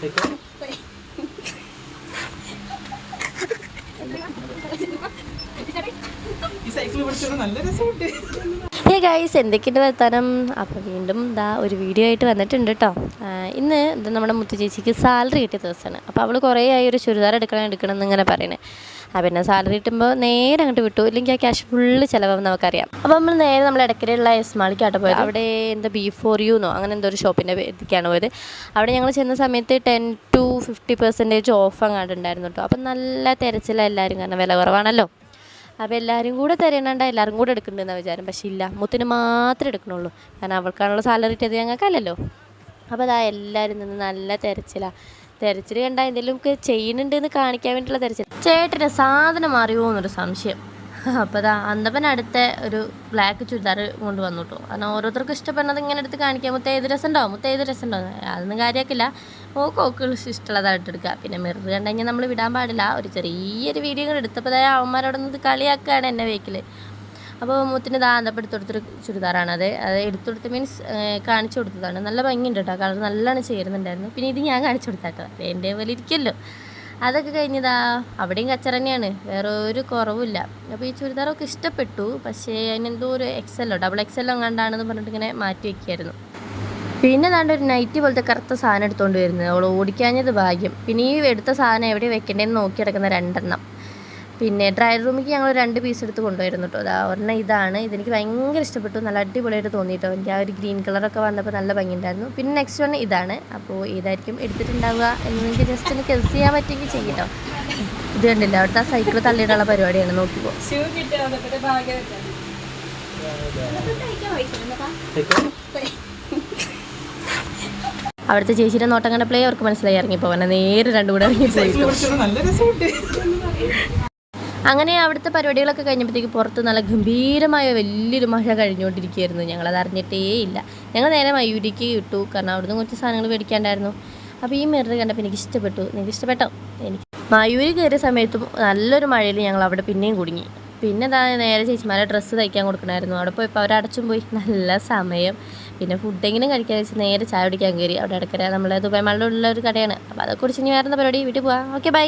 Hey guys, എന്തൊക്കെയുണ്ട് വർത്താനം? അപ്പോൾ വീണ്ടും ഒരു വീഡിയോ ആയിട്ട് വന്നിട്ടുണ്ട് കേട്ടോ. ഇന്ന് നമ്മുടെ മുത്തു ചേച്ചിക്ക് സാലറി കിട്ടിയ ദിവസമാണ്. അപ്പോൾ അവൾ കുറേ ആയി ഒരു ചുരിദാർ എടുക്കണം എന്നിങ്ങനെ പറയണേ. പിന്നെ സാലറി കിട്ടുമ്പോൾ നേരെ അങ്ങോട്ട് വിട്ടു, ഇല്ലെങ്കിൽ ആ ക്യാഷ് ഫുള്ള് ചിലവാകും നമുക്കറിയാം. അപ്പോൾ നമ്മൾ ഇടയ്ക്കിടെയുള്ള എസ്മാളിക്കാട്ട് പോയത്. അവിടെ എന്താ B4U അങ്ങനെ എന്തോ ഒരു ഷോപ്പിൻ്റെ ഇതിക്കാണ് പോയത്. അവിടെ ഞങ്ങൾ ചെന്ന സമയത്ത് 10 to 50% ഓഫ് അങ്ങാണ്ട് ഉണ്ടായിരുന്നു കേട്ടോ. അപ്പം നല്ല തിരച്ചിലാണ് എല്ലാവരും, കാരണം വില കുറവാണല്ലോ. അപ്പോൾ എല്ലാവരും കൂടെ തിരയണണ്ട, എല്ലാവരും കൂടെ എടുക്കുന്നുണ്ടെന്നാണ് വിചാരം. പക്ഷേ ഇല്ല, മുത്തിന് മാത്രമേ എടുക്കണുള്ളൂ, കാരണം അവൾക്കാണുള്ള സാലറി കിട്ടിയത് ഞങ്ങൾക്കല്ലല്ലോ. അപ്പോൾ എല്ലാവരും നിന്ന് നല്ല തിരച്ചിൽ കണ്ടാൽ എന്തെങ്കിലും ചെയ്യുന്നുണ്ടെന്ന് കാണിക്കാൻ വേണ്ടിയിട്ടുള്ള തിരച്ചിൽ. ചേട്ടൻ്റെ സാധനം അറിയുമോ എന്നൊരു സംശയം. അപ്പോൾ അന്തപ്പൻ അടുത്ത ഒരു ബ്ലാക്ക് ചുരിദാർ കൊണ്ട് വന്നു കേട്ടോ. കാരണം ഓരോരുത്തർക്കും ഇഷ്ടപ്പെടുന്നത് ഇങ്ങനെ എടുത്ത് കാണിക്കാം. ഏത് രസം ഉണ്ടാവും അതൊന്നും കാര്യമാക്കില്ല. ഓക്ക് ഇഷ്ടമുള്ളതായിട്ട് എടുക്കുക. പിന്നെ മിറർ കണ്ടു കഴിഞ്ഞാൽ നമ്മൾ വിടാൻ പാടില്ല. ഒരു ചെറിയൊരു വീഡിയോ കൂടെ എടുത്തപ്പോൾ അവന്മാരവിടെ നിന്ന് കളിയാക്കുകയാണ് എന്നെ വേക്കിൽ. അപ്പോൾ മുത്തിന് അന്തപ്പം എടുത്തൊടുത്തൊരു ചുരിദാറാണ്. അത് എടുത്തൊടുത്ത് മീൻസ് കാണിച്ചു കൊടുത്തതാണ്. നല്ല ഭംഗിയുണ്ട് കേട്ടോ, കളർ നല്ലോണം ചേരുന്നുണ്ടായിരുന്നു. പിന്നെ ഇത് ഞാൻ കാണിച്ചു കൊടുത്താട്ടോ, എൻ്റെ പോലെ ഇരിക്കുമല്ലോ. അതൊക്കെ കഴിഞ്ഞതാ അവിടെയും കച്ചറ തന്നെയാണ്, വേറെ ഒരു കുറവില്ല. അപ്പോൾ ഈ ചുരിദാറൊക്കെ ഇഷ്ടപ്പെട്ടു. പക്ഷേ അതിനെന്തോ ഒരു ഡബിൾ എക്സെല്ലോ കണ്ടാണെന്ന് പറഞ്ഞിട്ട് ഇങ്ങനെ മാറ്റി വയ്ക്കുമായിരുന്നു. പിന്നെ ഒരു നൈറ്റി പോലത്തെ കറുത്ത സാധനം എടുത്തുകൊണ്ട് വരുന്നത്, അവൾ ഓടിക്കാഞ്ഞത് ഭാഗ്യം. പിന്നെ ഈ എടുത്ത സാധനം എവിടെ വെക്കേണ്ടതെന്ന് നോക്കി കിടക്കുന്ന 2 എണ്ണം. പിന്നെ ഡ്രൈ റൂമിലേക്ക് ഞങ്ങൾ 2 പീസ് എടുത്ത് കൊണ്ടുവരുന്നു കേട്ടോ. ഒരെണ്ണം ഇതാണ്, ഇതെനിക്ക് ഭയങ്കര ഇഷ്ടപ്പെട്ടു, നല്ല അടിപൊളിയായിട്ട് തോന്നിയിട്ടോ. എനിക്ക് ആ ഒരു ഗ്രീൻ കളറൊക്കെ വന്നപ്പോൾ നല്ല ഭംഗിയുണ്ടായിരുന്നു. പിന്നെ നെക്സ്റ്റ് വൺ ഇതാണ്. അപ്പോൾ ഏതായിരിക്കും എടുത്തിട്ടുണ്ടാവുക എന്ന് എനിക്ക് ജസ്റ്റ് ഒന്ന് ഗസ് ചെയ്യാൻ പറ്റുമെങ്കിൽ ചെയ്യട്ടോ. ഇത് കണ്ടില്ല, അവിടുത്തെ ആ സൈക്കിൾ തള്ളിയിട്ടുള്ള പരിപാടിയാണ്, നോക്കിപ്പോ. അവിടുത്തെ ചേച്ചിയുടെ നോട്ടം കണ്ട പ്ലേ അവർക്ക് മനസ്സിലായി ഇറങ്ങിപ്പോവാൻ, നേരെ 2 കൂടെ ഇറങ്ങിപ്പോയി. അങ്ങനെ അവിടുത്തെ പരിപാടികളൊക്കെ കഴിഞ്ഞപ്പോഴത്തേക്ക് പുറത്ത് നല്ല ഗംഭീരമായ വലിയൊരു മഴ കഴിഞ്ഞുകൊണ്ടിരിക്കുകയായിരുന്നു. ഞങ്ങളത് അറിഞ്ഞിട്ടേ ഇല്ല. ഞങ്ങൾ നേരെ മയൂരിക്ക് വിട്ടു, കാരണം അവിടുന്ന് കുറച്ച് സാധനങ്ങൾ മേടിക്കാണ്ടായിരുന്നു. അപ്പോൾ ഈ മിറർ കണ്ടപ്പോൾ എനിക്ക് ഇഷ്ടപ്പെട്ടു. നിങ്ങൾക്ക് ഇഷ്ടപ്പെട്ടോ? എനിക്ക് മയൂരി കയറിയ സമയത്തും നല്ലൊരു മഴയിൽ ഞങ്ങൾ അവിടെ പിന്നെയും കുടുങ്ങി. പിന്നെ നേരെ ചേച്ചിമാരെ ഡ്രസ്സ് തയ്ക്കാൻ കൊടുക്കണമായിരുന്നു. അവിടെ പോയപ്പോൾ അവരടച്ചും പോയി, നല്ല സമയം. പിന്നെ ഫുഡെങ്കിലും കഴിക്കാൻ വെച്ച് നേരെ ചായ കുടിക്കാൻ കയറി. അവിടെ ഇടയ്ക്കര നമ്മളെ ദുബായ് മാളിലുള്ള ഒരു കടയാണ്. അപ്പോൾ അതൊക്കെ കുടിച്ച് ഇനി വേറെ പരിപാടി വീട്ടിൽ പോവാം. Okay, by.